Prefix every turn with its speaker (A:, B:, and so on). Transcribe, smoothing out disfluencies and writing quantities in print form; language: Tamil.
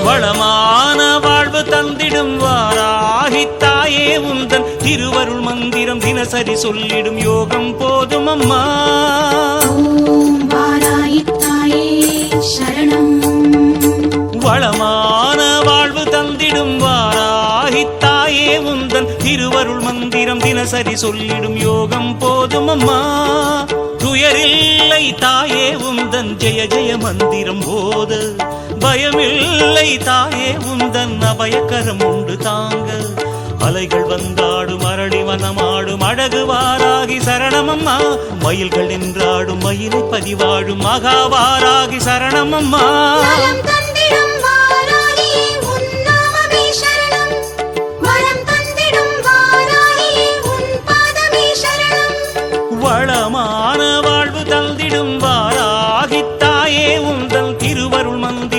A: வளமான வாழ்வு தந்திடும் வாராகித்தாயே உந்தன் திருவருள் மந்திரம் தினசரி சொல்லிடும் யோகம் போதும் அம்மா.
B: வாராகித்தாயே சரணம்.
A: வளமான வாழ்வு தந்திடும் வாராகித்தாயே உந்தன் திருவருள் மந்திரம் தினசரி சொல்லிடும் யோகம் போதும் அம்மா. துயரில்லை தாயே உந்தன் ஜெய ஜெய மந்திரம் போத, பயமில்லை தாயே உந்தன் அபயக்கரம் உண்டு தாங்க. அலைகள் வந்தாடும் அரளி வனமாடும் அழகு வாராகி சரணமம்மா. மயில்கள் நின்றாடும் மயிலை பதிவாடும் மகாவாராகி சரணமம்மா.